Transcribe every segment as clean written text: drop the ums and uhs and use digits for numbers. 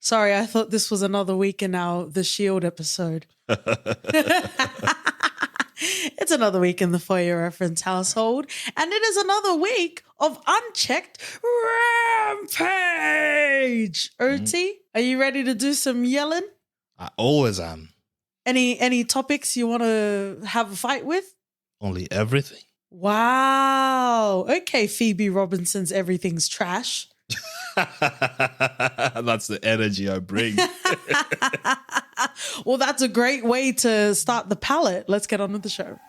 Sorry, I thought this was another week in our The Shield episode. It's another week in the For Your Reference household, and it is another week of unchecked rampage. OT, are you ready to do some yelling? I always am. Any topics you want to have a fight with? Only everything. Wow. Okay, Phoebe Robinson's Everything's Trash. That's the energy I bring. Well, that's a great way to start the palette. Let's get on with the show.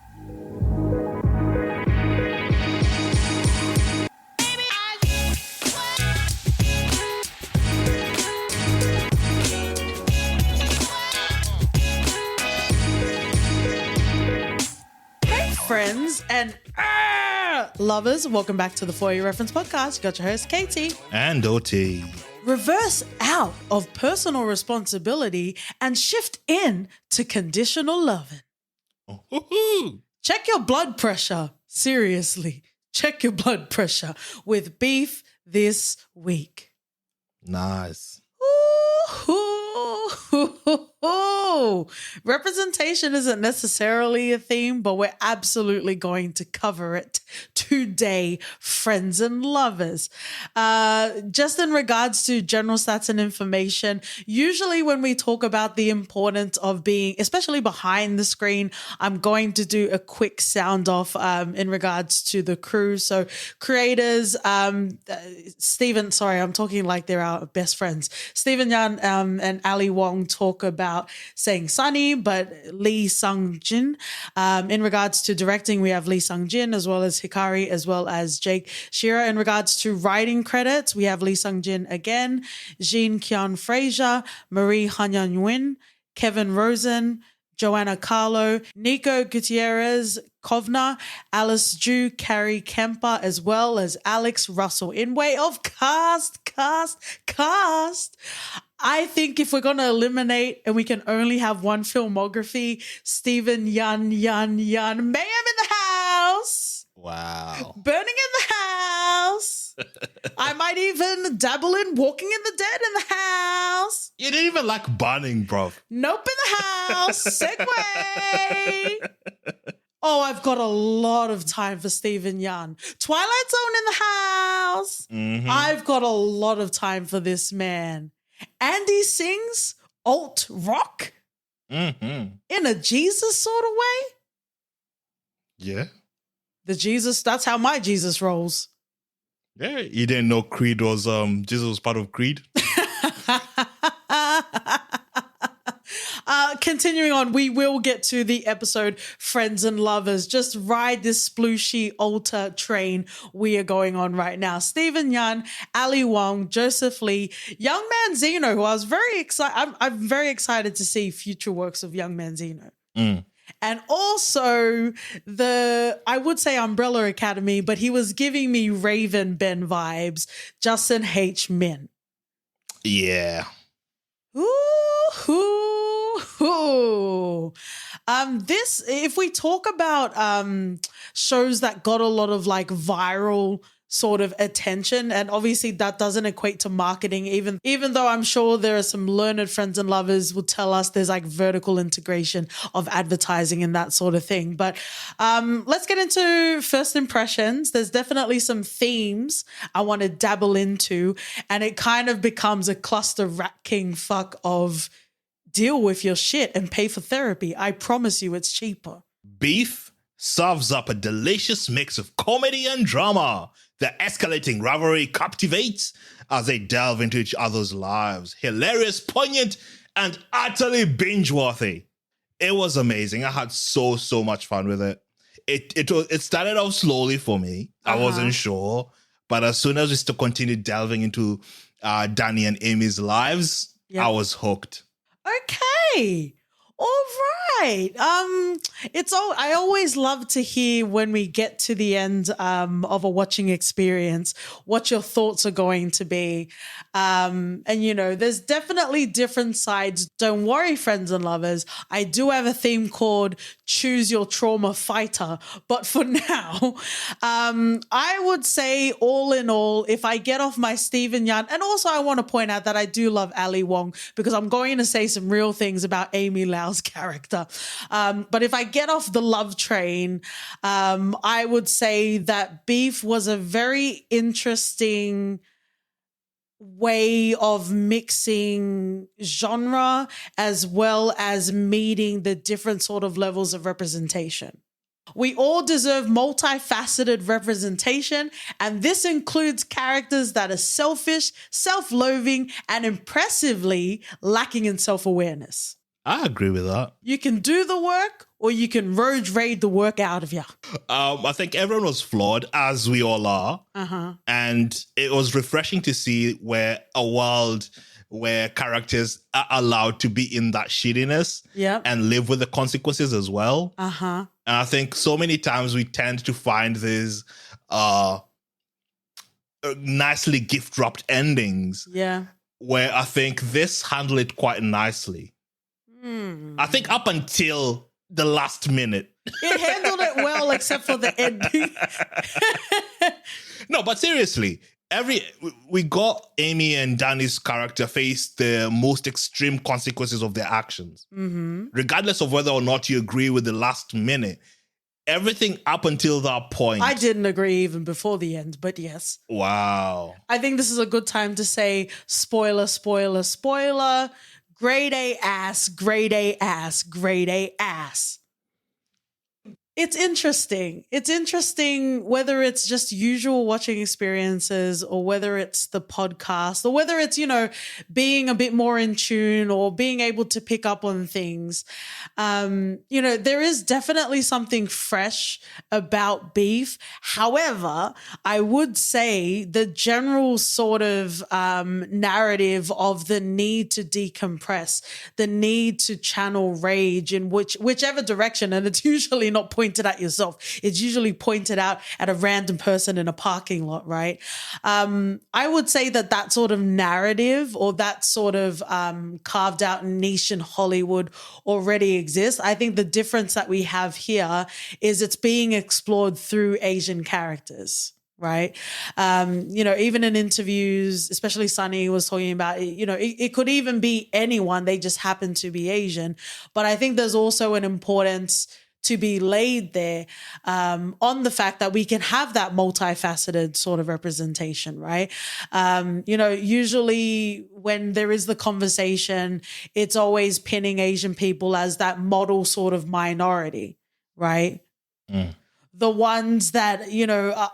Hey, friends and lovers, welcome back to the For Your Reference podcast. You got your host, Katie. And OT. Reverse out of personal responsibility and shift in to conditional loving. Ooh. Check your blood pressure. Seriously, check your blood pressure with beef this week. Nice. Representation isn't necessarily a theme, but we're absolutely going to cover it today, friends and lovers. Just in regards to general stats and information, usually when we talk about the importance of being, especially behind the screen, I'm going to do a quick sound off in regards to the crew. So creators, Stephen, sorry, I'm talking like they're our best friends. Stephen Yan and Ali Wong talk about saying Sunny, but Lee Sung-jin. In regards to directing, we have Lee Sung-jin as well as Hikari as well as Jake Shira. In regards to writing credits, we have Lee Sung-jin again, Jean Kyeon Fraser, Marie Hanyan Nguyen, Kevin Rosen, Joanna Carlo, Nico Gutierrez, Kovna, Alice Ju, Carrie Kemper, as well as Alex Russell. In way of cast. I think if we're going to eliminate and we can only have one filmography, Stephen Yan, Mayhem in the house. Wow. Burning in the house. I might even dabble in Walking in the Dead in the house. You didn't even like burning, bro. Nope in the house. Segway. Oh, I've got a lot of time for Stephen Yan. Twilight Zone in the house. Mm-hmm. I've got a lot of time for this man. Andy sings alt rock in a Jesus sort of way. Yeah. That's how my Jesus rolls. Yeah. You didn't know Creed was Jesus was part of Creed? Continuing on, we will get to the episode, friends and lovers. Just ride this splooshy altar train we are going on right now. Stephen Yan, Ali Wong, Joseph Lee, Young Man Zeno, who I was very excited. I'm very excited to see future works of Young Man Zeno. And also I would say Umbrella Academy, but he was giving me Raven Ben vibes, Justin H. Min. Yeah. Ooh. This, if we talk about shows that got a lot of like viral sort of attention, and obviously that doesn't equate to marketing, even though I'm sure there are some learned friends and lovers will tell us there's like vertical integration of advertising and that sort of thing. But let's get into first impressions. There's definitely some themes I want to dabble into, and it kind of becomes a cluster rat king fuck of deal with your shit and pay for therapy. I promise you it's cheaper. Beef serves up a delicious mix of comedy and drama. The escalating rivalry captivates as they delve into each other's lives. Hilarious, poignant, and utterly binge-worthy. It was amazing. I had so much fun with it. It started off slowly for me. I wasn't sure. But as soon as we continued delving into Danny and Amy's lives, I was hooked. Okay. All right. It's all. I always love to hear when we get to the end of a watching experience what your thoughts are going to be. And there's definitely different sides. Don't worry, friends and lovers. I do have a theme called "Choose Your Trauma Fighter," but for now, I would say, all in all, if I get off my Stephen Yan, and also I want to point out that I do love Ali Wong because I'm going to say some real things about Amy Lau's character. But if I get off the love train, I would say that Beef was a very interesting way of mixing genre as well as meeting the different sort of levels of representation. We all deserve multifaceted representation, and this includes characters that are selfish, self-loathing, and impressively lacking in self-awareness. I agree with that. You can do the work, or you can road raid the work out of you. I think everyone was flawed, as we all are. And it was refreshing to see where a world where characters are allowed to be in that shittiness and live with the consequences as well. And I think so many times we tend to find these nicely gift-wrapped endings. Where I think this handled it quite nicely. I think up until the last minute. It handled it well, except for the ending. No, but seriously, we got Amy and Danny's character face the most extreme consequences of their actions. Regardless of whether or not you agree with the last minute, everything up until that point. I didn't agree even before the end, but yes. Wow. I think this is a good time to say spoiler, spoiler, spoiler. Grade A ass, grade A ass, grade A ass. It's interesting. It's interesting whether it's just usual watching experiences or whether it's the podcast or whether it's, being a bit more in tune or being able to pick up on things. There is definitely something fresh about Beef. However, I would say the general sort of narrative of the need to decompress, the need to channel rage in whichever direction, and it's usually not pointed at yourself. It's usually pointed out at a random person in a parking lot, right? I would say that sort of narrative or that sort of carved out niche in Hollywood already exists. I think the difference that we have here is it's being explored through Asian characters. Right. Even in interviews, especially Sunny was talking about, it could even be anyone. They just happen to be Asian. But I think there's also an importance to be laid there on the fact that we can have that multifaceted sort of representation, right? Usually when there is the conversation, it's always pinning Asian people as that model sort of minority, right? The ones that,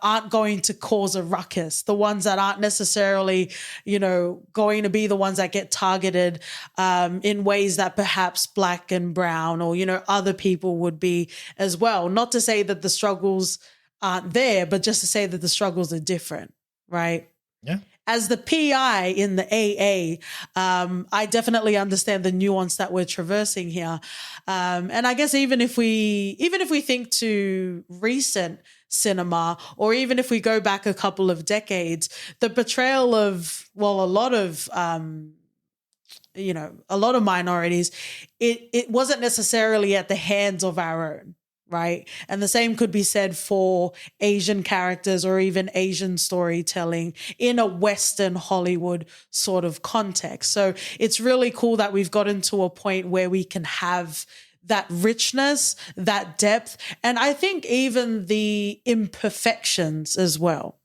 aren't going to cause a ruckus, the ones that aren't necessarily, going to be the ones that get targeted in ways that perhaps Black and brown or, other people would be as well. Not to say that the struggles aren't there, but just to say that the struggles are different, right? Yeah. As the PI in the AA, I definitely understand the nuance that we're traversing here. And I guess even if we think to recent cinema, or even if we go back a couple of decades, the portrayal of, a lot of minorities, it wasn't necessarily at the hands of our own. Right. And the same could be said for Asian characters or even Asian storytelling in a Western Hollywood sort of context. So it's really cool that we've gotten to a point where we can have that richness, that depth, and I think even the imperfections as well.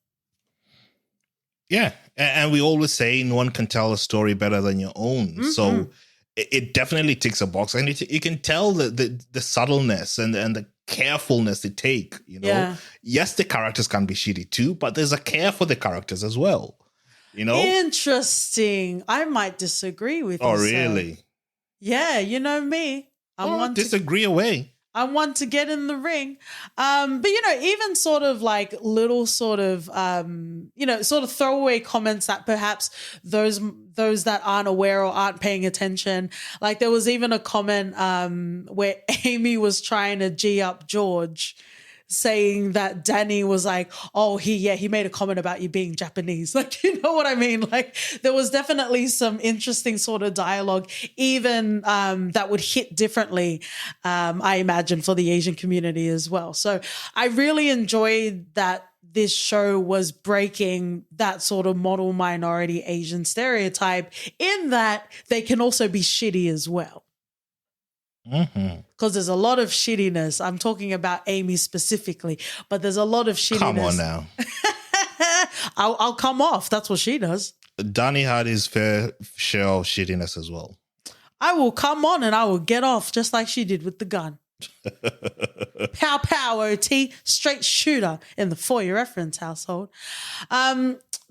Yeah. And we always say no one can tell a story better than your own. So it definitely ticks a box, and you can tell the subtleness and the carefulness they take. Yes, the characters can be shitty too, but there's a care for the characters as well. Interesting. I might disagree with you. Oh, really? Yeah, you know me. Disagree away. I'm one to get in the ring. But even sort of like little sort of sort of throwaway comments that perhaps those that aren't aware or aren't paying attention. Like there was even a comment where Amy was trying to G up George, saying that Danny was like, oh, he made a comment about you being Japanese. Like, you know what I mean? Like there was definitely some interesting sort of dialogue, even that would hit differently, I imagine, for the Asian community as well. So I really enjoyed that this show was breaking that sort of model minority Asian stereotype in that they can also be shitty as well. Because there's a lot of shittiness. I'm talking about Amy specifically, but there's a lot of shittiness. Come on now. I'll come off. That's what she does. Danny had his fair share of shittiness as well. I will come on and I will get off just like she did with the gun. Pow, pow, OT. Straight shooter in the For Your Reference household.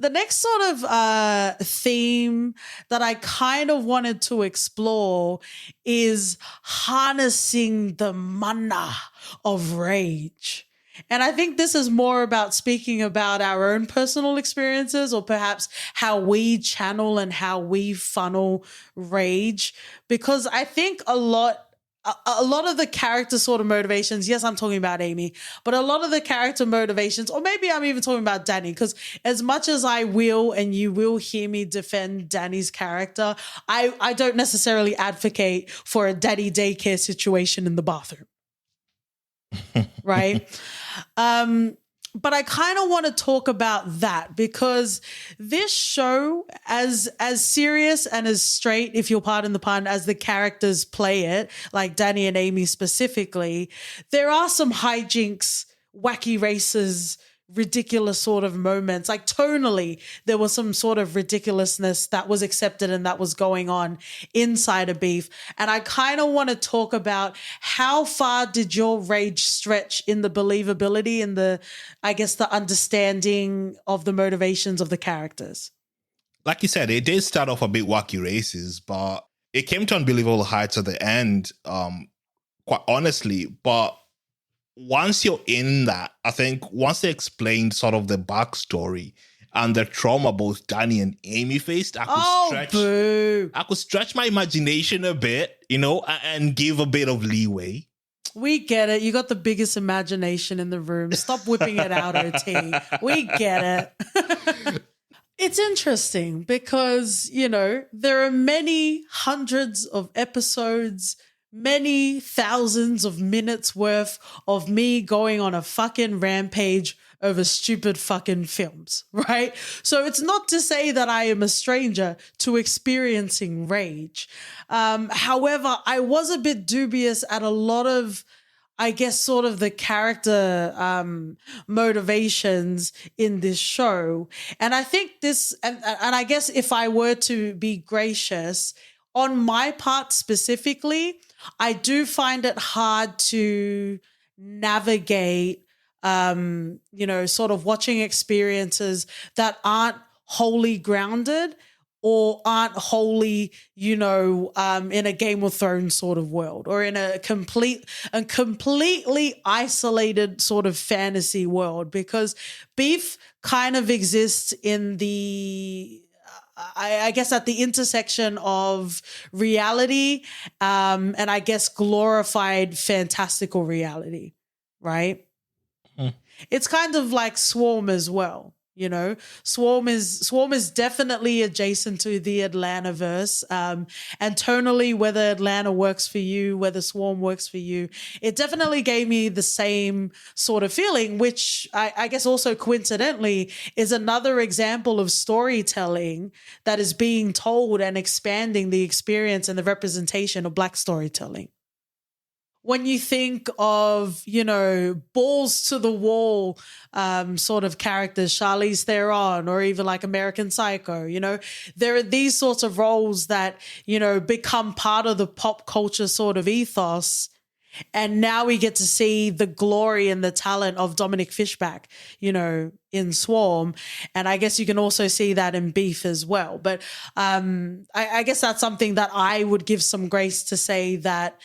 The next sort of theme that I kind of wanted to explore is harnessing the mana of rage. And I think this is more about speaking about our own personal experiences, or perhaps how we channel and how we funnel rage, because I think a lot of the character sort of motivations, yes, I'm talking about Amy, but a lot of the character motivations, or maybe I'm even talking about Danny, because as much as I will and you will hear me defend Danny's character, I don't necessarily advocate for a daddy daycare situation in the bathroom. Right? But I kind of want to talk about that, because this show, as serious and as straight, if you'll pardon the pun, as the characters play it, like Danny and Amy specifically, there are some hijinks, wacky races, ridiculous sort of moments. Like tonally, there was some sort of ridiculousness that was accepted and that was going on inside of Beef. And I kind of want to talk about how far did your rage stretch in the believability and the understanding of the motivations of the characters. Like you said, it did start off a bit wacky races, but it came to unbelievable heights at the end, quite honestly. But once you're in that, I think once they explained sort of the backstory and the trauma both Danny and Amy faced, I could stretch my imagination a bit, and give a bit of leeway. We get it. You got the biggest imagination in the room. Stop whipping it out, OT. We get it. It's interesting because, there are many hundreds of episodes, many thousands of minutes worth of me going on a fucking rampage over stupid fucking films, right? So it's not to say that I am a stranger to experiencing rage. However, I was a bit dubious at a lot of, I guess, sort of the character motivations in this show. And I think this, and I guess if I were to be gracious, on my part specifically, I do find it hard to navigate, sort of watching experiences that aren't wholly grounded or aren't wholly, in a Game of Thrones sort of world, or in a completely isolated sort of fantasy world, because Beef kind of exists in the, I guess, at the intersection of reality and I guess glorified fantastical reality, right? It's kind of like Swarm as well. Swarm is definitely adjacent to the Atlantaverse, and tonally, whether Atlanta works for you, whether Swarm works for you, it definitely gave me the same sort of feeling, which I guess also coincidentally is another example of storytelling that is being told and expanding the experience and the representation of Black storytelling. When you think of, balls to the wall sort of characters, Charlize Theron, or even like American Psycho, there are these sorts of roles that, become part of the pop culture sort of ethos. And now we get to see the glory and the talent of Dominic Fishback, in Swarm. And I guess you can also see that in Beef as well. But I guess that's something that I would give some grace to say that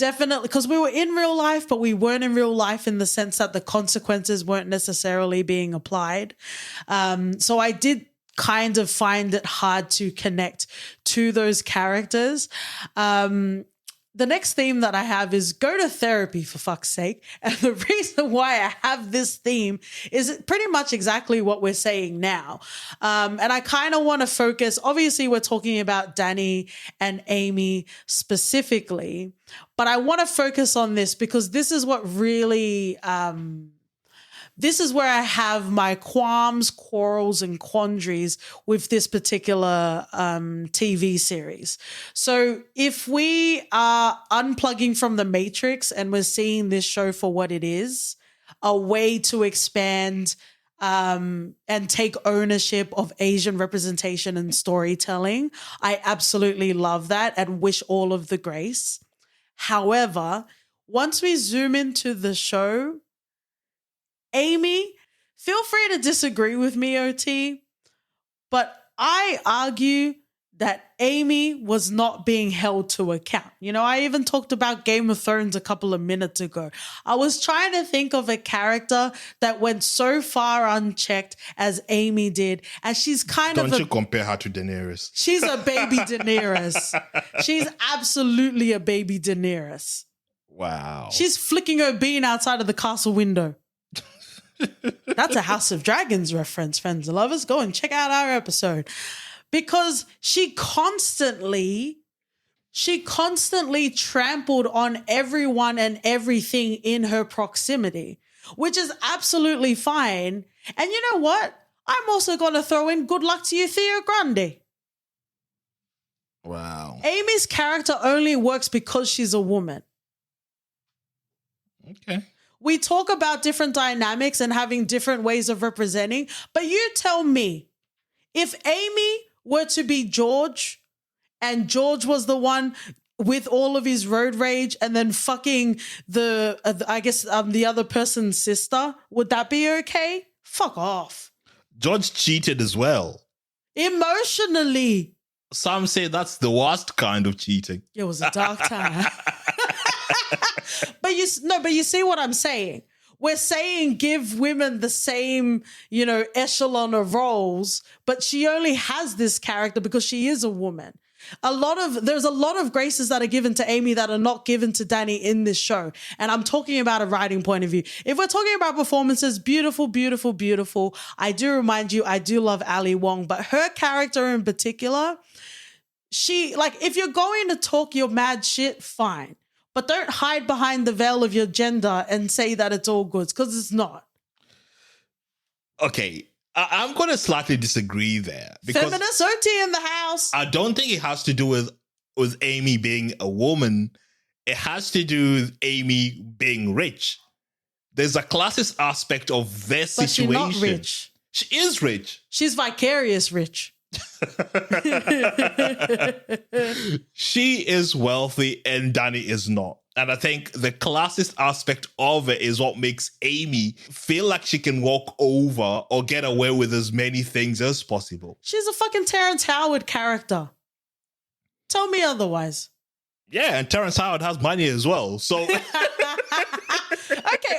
definitely, because we were in real life, but we weren't in real life in the sense that the consequences weren't necessarily being applied. So I did kind of find it hard to connect to those characters. The next theme that I have is go to therapy, for fuck's sake. And the reason why I have this theme is pretty much exactly what we're saying now. And I kind of want to focus, obviously we're talking about Danny and Amy specifically, but I want to focus on this because this is what really, this is where I have my qualms, quarrels, and quandaries with this particular TV series. So if we are unplugging from the Matrix and we're seeing this show for what it is, a way to expand and take ownership of Asian representation and storytelling, I absolutely love that and wish all of the grace. However, once we zoom into the show, Amy, feel free to disagree with me, OT, but I argue that Amy was not being held to account. You know, I even talked about Game of Thrones a couple of minutes ago. I was trying to think of a character that went so far unchecked as Amy did, and she's Don't you compare her to Daenerys? She's a baby Daenerys. She's absolutely a baby Daenerys. Wow. She's flicking her bean outside of the castle window. That's a House of Dragons reference, friends and lovers. Go and check out our episode. Because she constantly trampled on everyone and everything in her proximity, which is absolutely fine. And you know what? I'm also going to throw in good luck to you, Theo Grande. Wow. Amy's character only works because she's a woman. Okay. We talk about different dynamics and having different ways of representing, but you tell me, if Amy were to be George and George was the one with all of his road rage and then fucking the other person's sister, would that be okay? Fuck off. George cheated as well. Emotionally. Some say that's the worst kind of cheating. It was a dark time. But you see what I'm saying? We're saying give women the same, echelon of roles, but she only has this character because she is a woman. There's a lot of graces that are given to Amy that are not given to Danny in this show. And I'm talking about a writing point of view. If we're talking about performances, beautiful, beautiful, beautiful. I do remind you, I do love Ali Wong, but her character in particular, if you're going to talk your mad shit, fine. But don't hide behind the veil of your gender and say that it's all good, because it's not. Okay, I'm going to slightly disagree there. Feminist OT in the house. I don't think it has to do with Amy being a woman. It has to do with Amy being rich. There's a classist aspect of their situation. But she's not rich. She is rich. She's vicarious rich. She is wealthy and Danny is not. And I think the classist aspect of it is what makes Amy feel like she can walk over or get away with as many things as possible. She's a fucking Terrence Howard character. Tell me otherwise. Yeah, and Terrence Howard has money as well. So okay,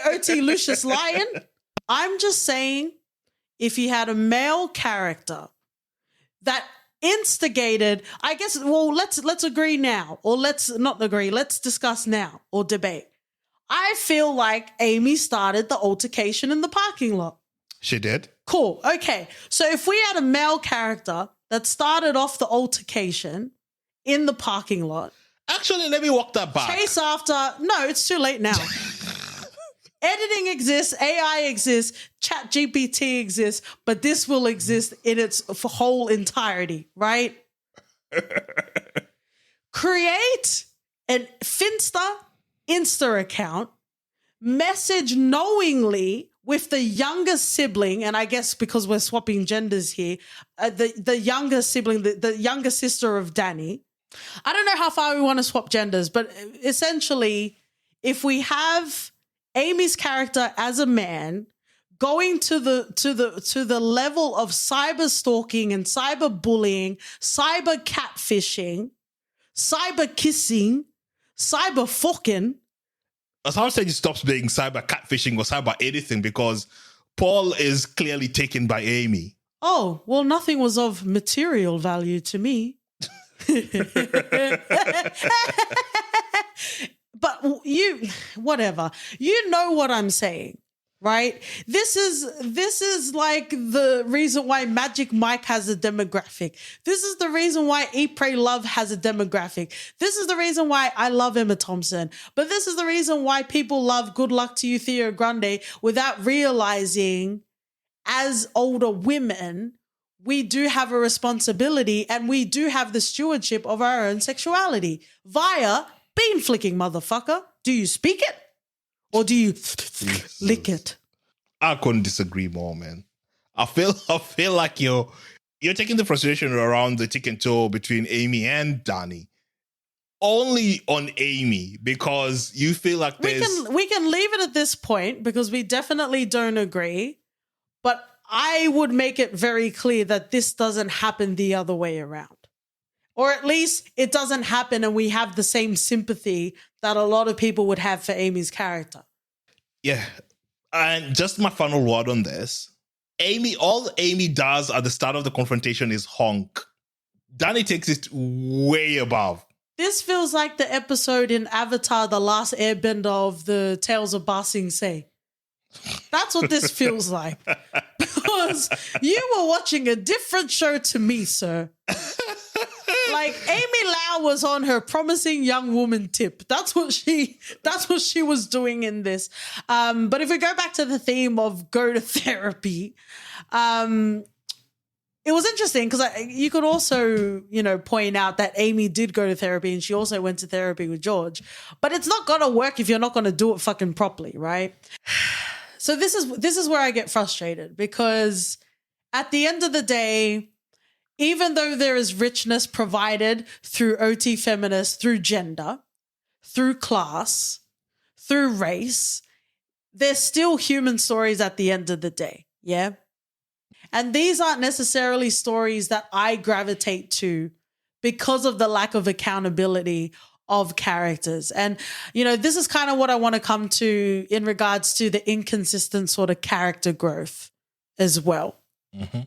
OT Lucius Lyon. I'm just saying, if he had a male character that instigated, I guess, well, let's agree now, or let's not agree, let's discuss now or debate. I feel like Amy started the altercation in the parking lot. She did? Cool. Okay. So if we had a male character that started off the altercation in the parking lot. Actually, let me walk that back. Chase after, no, it's too late now. Editing exists, AI exists, ChatGPT exists, but this will exist in its whole entirety, right? Create an Insta account, message knowingly with the younger sibling, and I guess because we're swapping genders here, the younger sibling, the younger sister of Danny. I don't know how far we want to swap genders, but essentially, if we have Amy's character as a man going to the level of cyber stalking and cyber bullying, cyber catfishing, cyber kissing, cyber fucking. Someone said it stops being cyber catfishing or cyber anything because Paul is clearly taken by Amy. Oh, well, nothing was of material value to me. But whatever. You know what I'm saying, right? This is like the reason why Magic Mike has a demographic. This is the reason why Eat, Pray, Love has a demographic. This is the reason why I love Emma Thompson. But this is the reason why people love Good Luck to You, Theo Grande, without realizing, as older women, we do have a responsibility and we do have the stewardship of our own sexuality via bean flicking, motherfucker. Do you speak it or do you lick it? I couldn't disagree more, man. I feel like you're taking the frustration around the tick and toe between Amy and Danny only on Amy because you feel like we can leave it at this point because we definitely don't agree. But I would make it very clear that this doesn't happen the other way around. Or at least it doesn't happen and we have the same sympathy that a lot of people would have for Amy's character. Yeah. And just my final word on this. All Amy does at the start of the confrontation is honk. Danny takes it way above. This feels like the episode in Avatar, The Last Airbender of the Tales of Ba Sing Se. That's what this feels like. Because you were watching a different show to me, sir. Like Amy Lau was on her promising young woman tip. That's what she was doing in this. But if we go back to the theme of go to therapy, it was interesting because you could also, point out that Amy did go to therapy and she also went to therapy with George. But it's not going to work if you're not going to do it fucking properly, right? So this is where I get frustrated because at the end of the day, even though there is richness provided through OT feminists, through gender, through class, through race, there's still human stories at the end of the day, yeah? And these aren't necessarily stories that I gravitate to because of the lack of accountability of characters. And, this is kind of what I want to come to in regards to the inconsistent sort of character growth as well. Mm-hmm.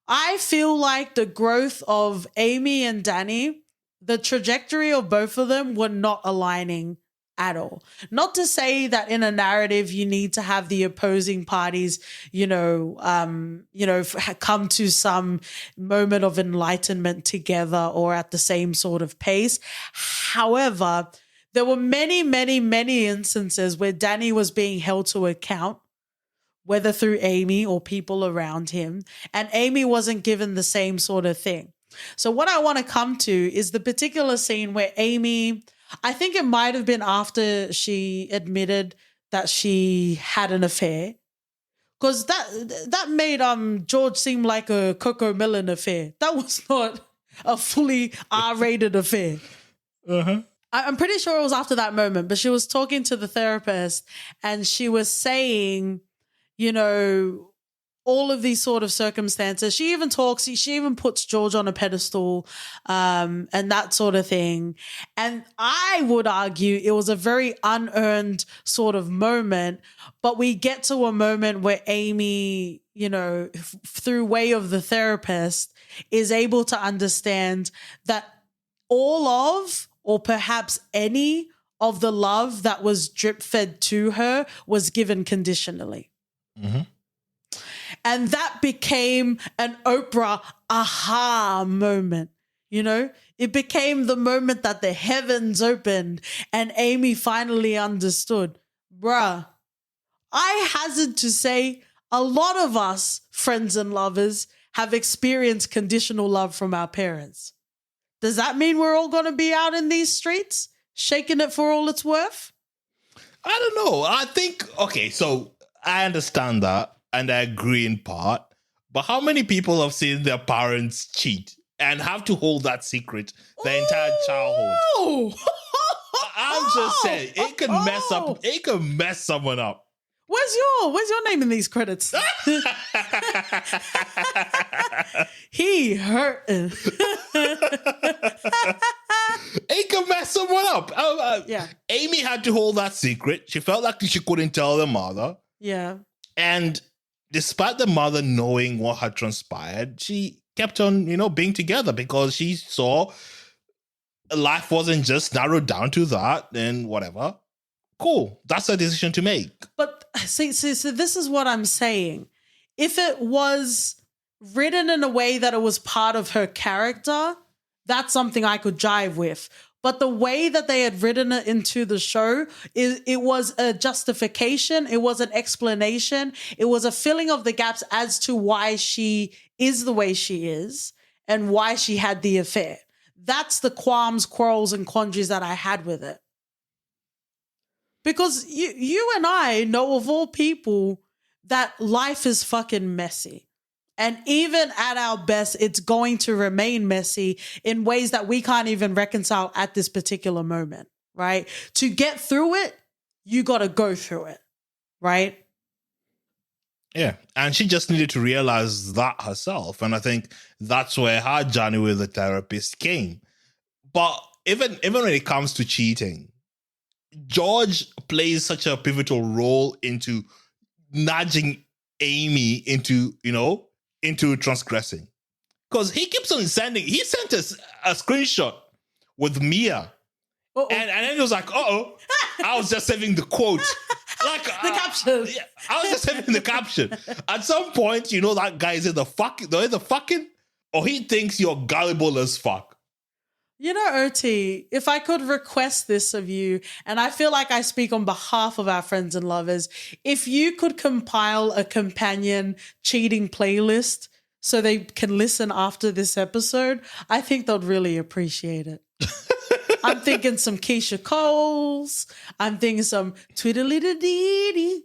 I feel like the growth of Amy and Danny, the trajectory of both of them were not aligning at all. Not to say that in a narrative you need to have the opposing parties, come to some moment of enlightenment together or at the same sort of pace. However, there were many, many, many instances where Danny was being held to account, whether through Amy or people around him, and Amy wasn't given the same sort of thing. So what I want to come to is the particular scene where Amy, I think it might have been after she admitted that she had an affair, because that made George seem like a Coco Melon affair. That was not a fully R-rated affair. Uh-huh. I'm pretty sure it was after that moment, but she was talking to the therapist and she was saying, all of these sort of circumstances. She even puts George on a pedestal and that sort of thing. And I would argue it was a very unearned sort of moment, but we get to a moment where Amy, through way of the therapist, is able to understand that all of, or perhaps any of the love that was drip fed to her was given conditionally. Mm-hmm. And that became an Oprah aha moment, It became the moment that the heavens opened and Amy finally understood. Bruh, I hazard to say a lot of us, friends and lovers, have experienced conditional love from our parents. Does that mean we're all going to be out in these streets shaking it for all it's worth? I don't know. I think, okay, so I understand that. And I agree in part. But how many people have seen their parents cheat and have to hold that secret their entire childhood? I'm just saying, it can mess someone up. Where's your name in these credits? He hurt. It It can mess someone up. Yeah. Amy had to hold that secret. She felt like she couldn't tell the mother. Yeah. And despite the mother knowing what had transpired, she kept on, being together because she saw life wasn't just narrowed down to that and whatever. Cool. That's her decision to make. But see, so this is what I'm saying. If it was written in a way that it was part of her character, that's something I could jive with. But the way that they had written it into the show, it was a justification. It was an explanation. It was a filling of the gaps as to why she is the way she is and why she had the affair. That's the qualms, quarrels, and quandaries that I had with it. Because you and I know of all people that life is fucking messy. And even at our best, it's going to remain messy in ways that we can't even reconcile at this particular moment, right? To get through it, you got to go through it, right? Yeah. And she just needed to realize that herself. And I think that's where her journey with the therapist came. But even when it comes to cheating, George plays such a pivotal role into nudging Amy into transgressing. Because he keeps on he sent us a screenshot with Mia. And then he was like, uh-oh, I was just saving the quote. Like the caption. Yeah, I was just saving the caption. At some point, that guy is either fucking, or he thinks you're gullible as fuck. OT, if I could request this of you, and I feel like I speak on behalf of our friends and lovers, if you could compile a companion cheating playlist so they can listen after this episode, I think they'd really appreciate it. I'm thinking some Keisha Coles. I'm thinking some Twiddly-dee-dee.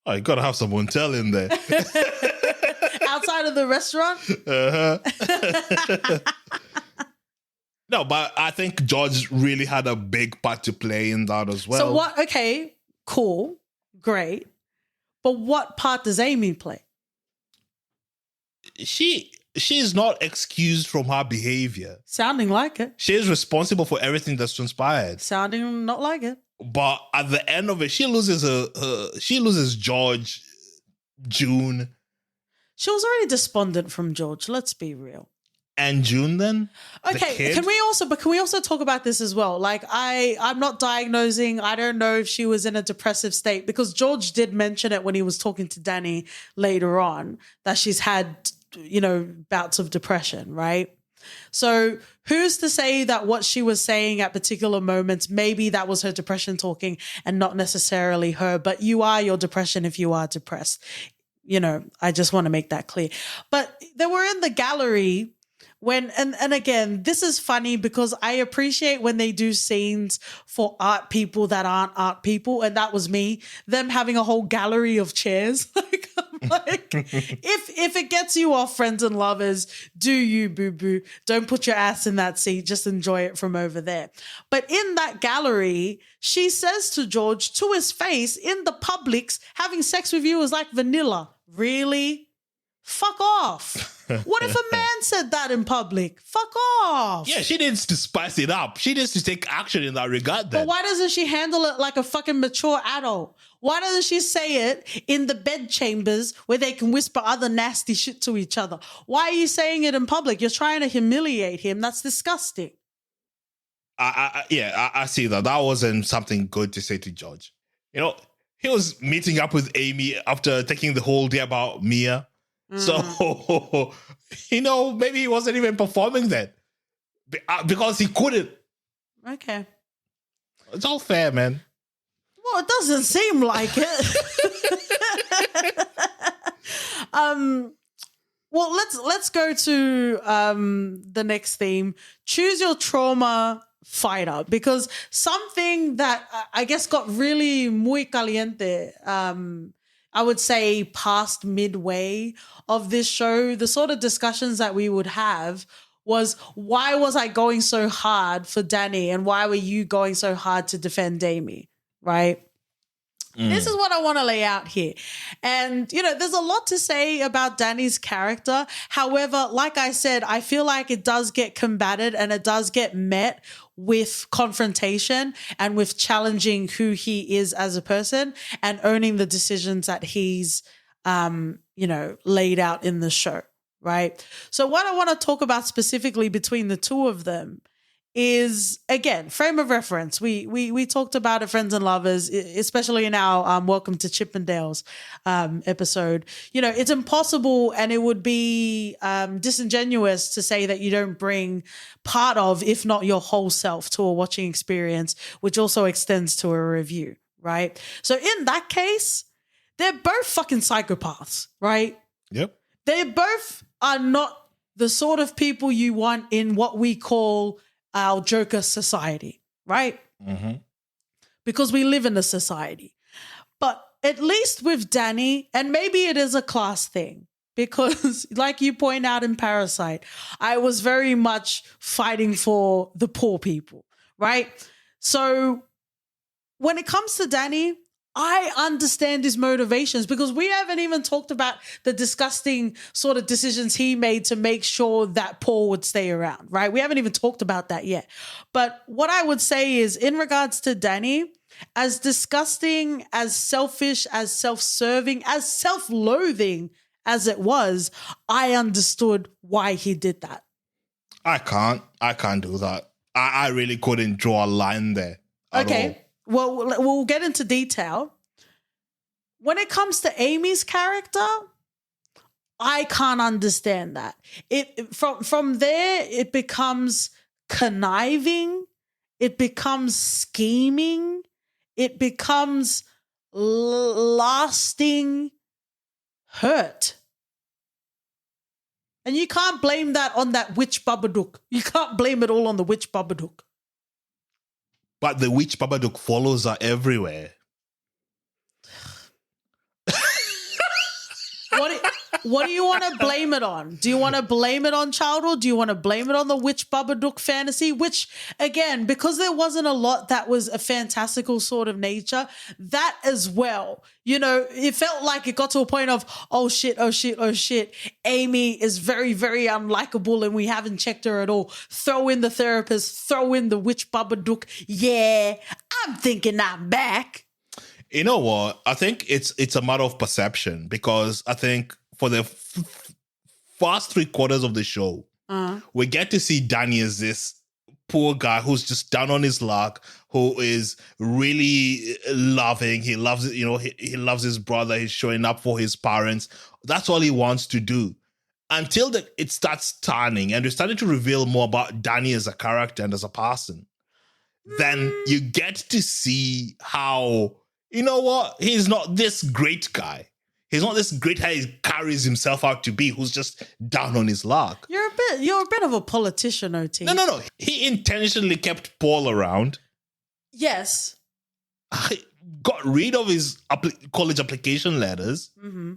Oh, you got to have someone tell in there. Outside of the restaurant? Uh-huh. No, but I think George really had a big part to play in that as well. So what? Okay, cool, great. But what part does Amy play? She's not excused from her behavior. Sounding like it. She is responsible for everything that's transpired. Sounding not like it. But at the end of it, she loses George, June. She was already despondent from George. Let's be real. And June then? Okay, can we also talk about this as well? Like I'm not diagnosing, I don't know if she was in a depressive state, because George did mention it when he was talking to Danny later on, that she's had, bouts of depression, right? So who's to say that what she was saying at particular moments, maybe that was her depression talking and not necessarily her, but you are your depression if you are depressed. I just want to make that clear. But they were in the gallery when, and again, this is funny because I appreciate when they do scenes for art people that aren't art people. And that was me, them having a whole gallery of chairs. If it gets you off, friends and lovers, do you, boo-boo. Don't put your ass in that seat. Just enjoy it from over there. But in that gallery, she says to George, to his face, in the Publix, having sex with you is like vanilla. Really? Fuck off. What if a man said that in public? Fuck off. Yeah, she needs to spice it up. She needs to take action in that regard then. But why doesn't she handle it like a fucking mature adult? Why doesn't she say it in the bed chambers where they can whisper other nasty shit to each other? Why are you saying it in public? You're trying to humiliate him. That's disgusting. I see that. That wasn't something good to say to George. He was meeting up with Amy after taking the whole day about Mia. So, maybe he wasn't even performing that because he couldn't. Okay. It's all fair, man. Well, it doesn't seem like it. Well, let's go to the next theme. Choose your trauma fighter, because something that I guess got really muy caliente, I would say past midway of this show, the sort of discussions that we would have was, why was I going so hard for Danny and why were you going so hard to defend Amy, right? This is what I want to lay out here. And, there's a lot to say about Danny's character. However, like I said, I feel like it does get combated and it does get met with confrontation and with challenging who he is as a person and owning the decisions that he's, laid out in the show, right? So what I want to talk about specifically between the two of them is, again, frame of reference. We talked about it, friends and lovers, especially in our Welcome to Chippendales episode. It's impossible and it would be disingenuous to say that you don't bring part of, if not your whole self, to a watching experience, which also extends to a review, right? So in that case, they're both fucking psychopaths, right? Yep. They both are not the sort of people you want in what we call our Joker society, right? Mm-hmm. Because we live in a society. But at least with Danny, and maybe it is a class thing, because like you point out in Parasite, I was very much fighting for the poor people, right? So when it comes to Danny, I understand his motivations because we haven't even talked about the disgusting sort of decisions he made to make sure that Paul would stay around, right? We haven't even talked about that yet. But what I would say is, in regards to Danny, as disgusting, as selfish, as self-serving, as self-loathing as it was, I understood why he did that. I can't do that. I really couldn't draw a line there at all. Well, we'll get into detail. When it comes to Amy's character, I can't understand that. From there, it becomes conniving, it becomes scheming, it becomes lasting hurt. And you can't blame that on that witch Babadook. You can't blame it all on the witch Babadook. But the witch Babadook follows her everywhere. What do you want to blame it on? Do you want to blame it on childhood? Do you want to blame it on the witch Babadook fantasy? Which, again, because there wasn't a lot that was a fantastical sort of nature, that as well. It felt like it got to a point of, oh shit, oh shit, oh shit. Amy is very, very unlikable and we haven't checked her at all. Throw in the therapist, throw in the witch Babadook. Yeah, I'm thinking I'm back. You know what? I think it's a matter of perception, because I think for the first 3/4 of the show, we get to see Danny as this poor guy who's just down on his luck, who is really loving. He loves it, he loves his brother. He's showing up for his parents. That's all he wants to do. Until it starts turning and we're starting to reveal more about Danny as a character and as a person. Then you get to see how, he's not this great guy. He's not this great guy he carries himself out to be, who's just down on his luck. You're a bit of a politician, OT. No. He intentionally kept Paul around. Yes. Got rid of his college application letters. Mm-hmm.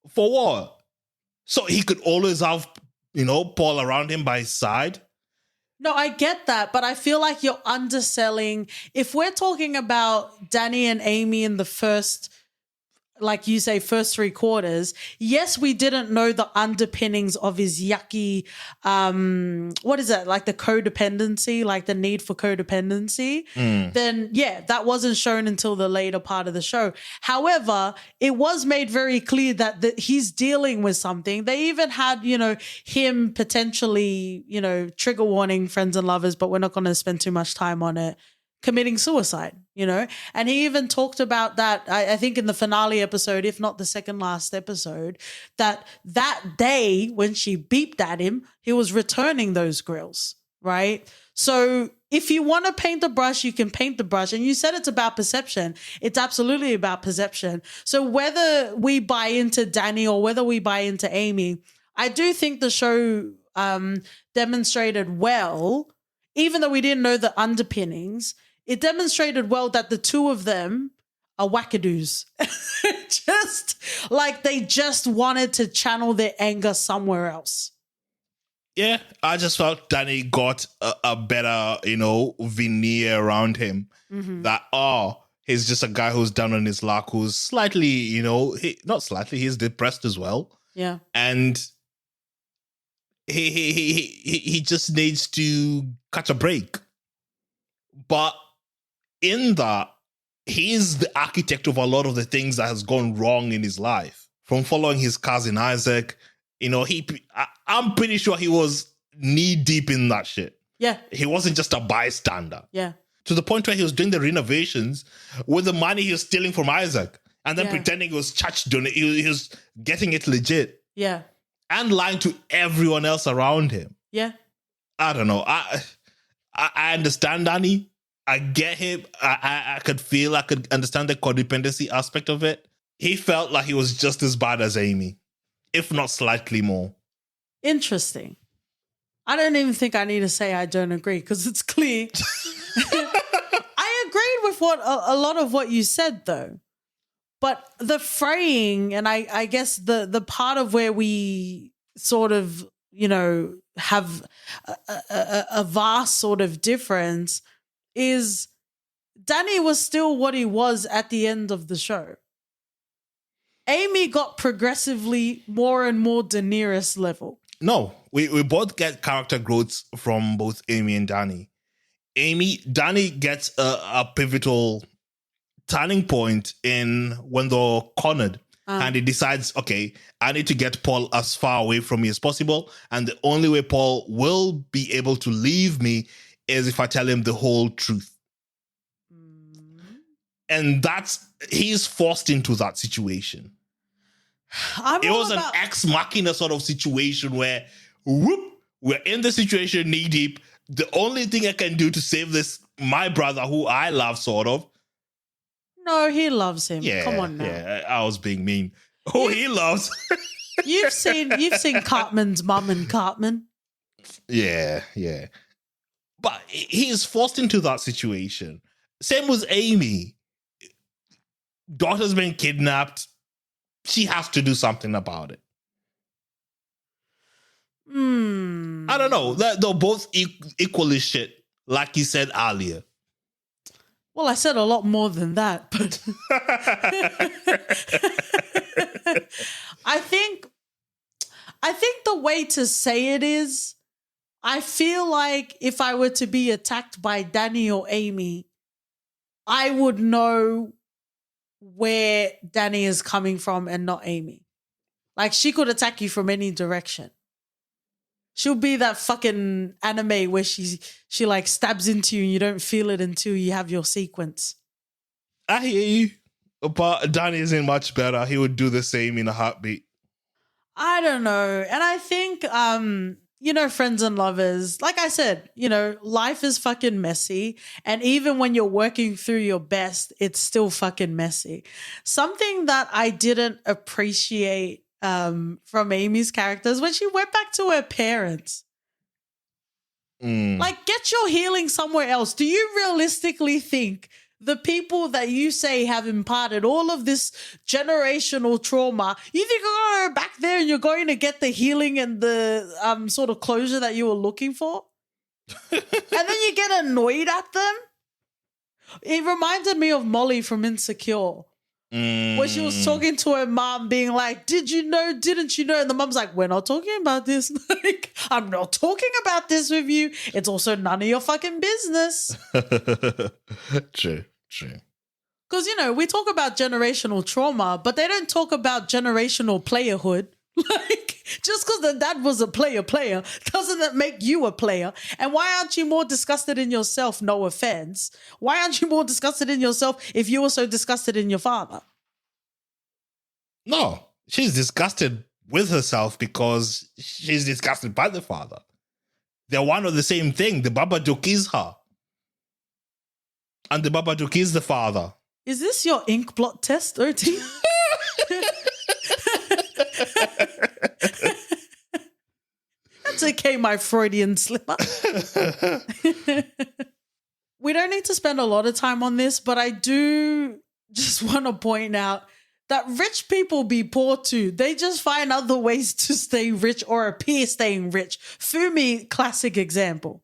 For what? So he could always have, Paul around him by his side. No, I get that, but I feel like you're underselling. If we're talking about Danny and Amy in the first, like you say, first 3/4, yes, we didn't know the underpinnings of his yucky, what is that, like the codependency, like the need for codependency, then yeah, that wasn't shown until the later part of the show. However, it was made very clear that he's dealing with something. They even had, him potentially, trigger warning, friends and lovers, but we're not going to spend too much time on it, committing suicide, and he even talked about that, I think in the finale episode, if not the second last episode, that day when she beeped at him, he was returning those grills, right? So if you want to paint the brush, you can paint the brush. And you said it's about perception. It's absolutely about perception. So whether we buy into Danny or whether we buy into Amy, I do think the show demonstrated well, even though we didn't know the underpinnings, it demonstrated well that the two of them are wackadoos. Just like they just wanted to channel their anger somewhere else. Yeah, I just felt Danny got a better, veneer around him. Mm-hmm. That, he's just a guy who's down on his luck, who's slightly, not slightly, he's depressed as well. Yeah. And he just needs to catch a break. But in that, he's the architect of a lot of the things that has gone wrong in his life. From following his cousin Isaac, I'm pretty sure he was knee deep in that shit. Yeah. He wasn't just a bystander. Yeah. To the point where he was doing the renovations with the money he was stealing from Isaac and then pretending it was church donation. He was getting it legit. Yeah. And lying to everyone else around him. Yeah. I don't know. I understand Danny. I get him. I could understand the codependency aspect of it. He felt like he was just as bad as Amy, if not slightly more. Interesting. I don't even think I need to say I don't agree because it's clear. I agreed with what a lot of what you said, though. But the fraying, and I guess the part of where we sort of, have a vast sort of difference is Danny was still what he was at the end of the show. Amy got progressively more and more Daenerys level. No, we both get character growths from both Amy and Danny. Danny gets a pivotal turning point in when they're cornered. And he decides, okay, I need to get Paul as far away from me as possible. And the only way Paul will be able to leave me is if I tell him the whole truth. And he's forced into that situation. It was an ex machina sort of situation where, we're in the situation knee deep. The only thing I can do to save my brother, who I love, sort of. No, he loves him. Yeah, come on now. Yeah, I was being mean. Who he loves. You've seen Cartman's mum and Cartman. Yeah. But he's forced into that situation. Same with Amy. Daughter's been kidnapped. She has to do something about it. I don't know. They're both equally shit, like you said earlier. Well, I said a lot more than that, but I think the way to say it is, I feel like if I were to be attacked by Danny or Amy, I would know where Danny is coming from and not Amy. Like, she could attack you from any direction. She'll be that fucking anime where she like stabs into you and you don't feel it until you have your sequence. I hear you, but Danny isn't much better. He would do the same in a heartbeat. I don't know. And I think, friends and lovers, like I said, life is fucking messy. And even when you're working through your best, it's still fucking messy. Something that I didn't appreciate from Amy's characters when she went back to her parents. Like, get your healing somewhere else. Do you realistically think the people that you say have imparted all of this generational trauma, you think you're going to go back there and you're going to get the healing and the sort of closure that you were looking for? And then you get annoyed at them? It reminded me of Molly from Insecure. Where she was talking to her mom being like, did you know, didn't you know? And the mom's like, we're not talking about this. Like, I'm not talking about this with you. It's also none of your fucking business. True. Because, we talk about generational trauma, but they don't talk about generational playerhood. Like, just because the dad was a player, doesn't that make you a player? And why aren't you more disgusted in yourself? No offense. Why aren't you more disgusted in yourself if you were so disgusted in your father? No, she's disgusted with herself because she's disgusted by the father. They're one of the same thing. The Babadook is her. And the Babadook is the father. Is this your ink blot test, OT? That's okay, my Freudian slipper. We don't need to spend a lot of time on this, but I do just want to point out that rich people be poor too. They just find other ways to stay rich or appear staying rich. Fumi, classic example.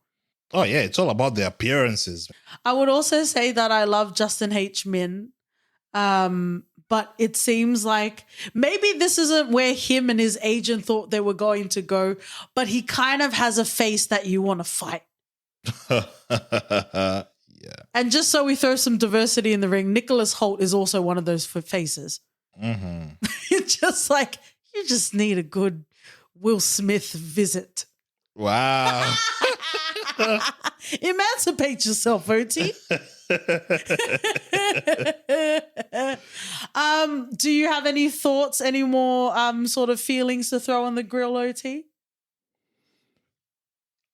Oh yeah, it's all about the appearances. I would also say that I love Justin H. Min. But it seems like maybe this isn't where him and his agent thought they were going to go, but he kind of has a face that you want to fight. Yeah. And just so we throw some diversity in the ring, Nicholas Hoult is also one of those faces. Mm-hmm. It's just like, you just need a good Will Smith visit. Wow. Emancipate yourself, OT. Do you have any thoughts, any more sort of feelings to throw on the grill, OT?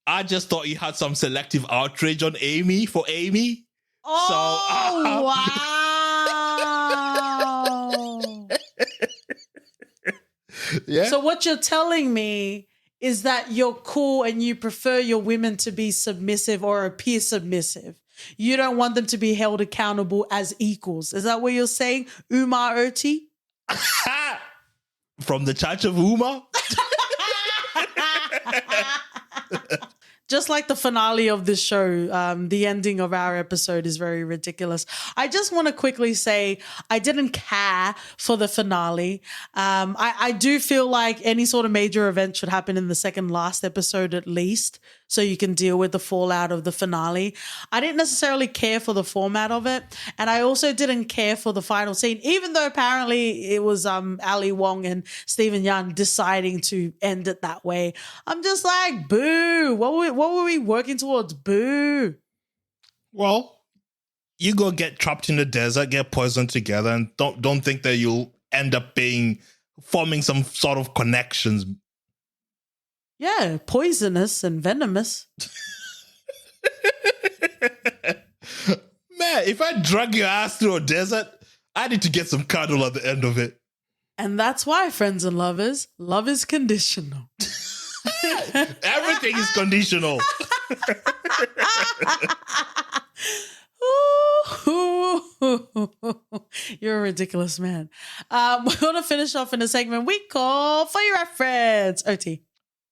I just thought you had some selective outrage on Amy for Amy. Oh, wow. Yeah. So what you're telling me is that you're cool and you prefer your women to be submissive or appear submissive. You don't want them to be held accountable as equals. Is that what you're saying, Umar Oti? From the Church of Uma? Just like the finale of this show, the ending of our episode is very ridiculous. I just want to quickly say I didn't care for the finale. I do feel like any sort of major event should happen in the second last episode at least, so you can deal with the fallout of the finale. I didn't necessarily care for the format of it, and I also didn't care for the final scene, even though apparently it was Ali Wong and Stephen Yeun deciding to end it that way. I'm just like, boo. What were we working towards? Boo. Well, you go get trapped in the desert, get poisoned together, and don't think that you'll end up forming some sort of connections. Yeah, poisonous and venomous. Man, if I drag your ass through a desert, I need to get some cuddle at the end of it. And that's why, friends and lovers, love is conditional. Everything is conditional. You're a ridiculous man. We're going to finish off in a segment we call For Your Reference. OT.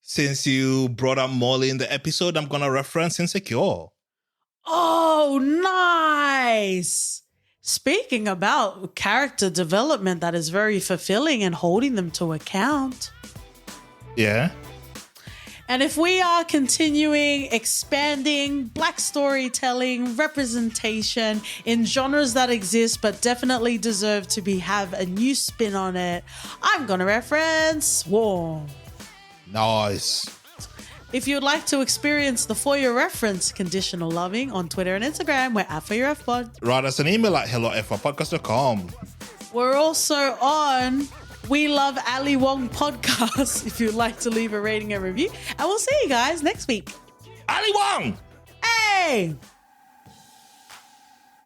Since you brought up Molly in the episode, I'm going to reference Insecure. Oh, nice. Speaking about character development that is very fulfilling and holding them to account. Yeah. And if we are continuing expanding Black storytelling, representation in genres that exist but definitely deserve to have a new spin on it, I'm going to reference Swarm. Nice. If you'd like to experience the For Your Reference conditional loving on Twitter and Instagram, we're at For Your FPod. Write us an email at hello@podcast.com. We're also on We Love Ali Wong podcast if you'd like to leave a rating and review. And we'll see you guys next week. Ali Wong! Hey!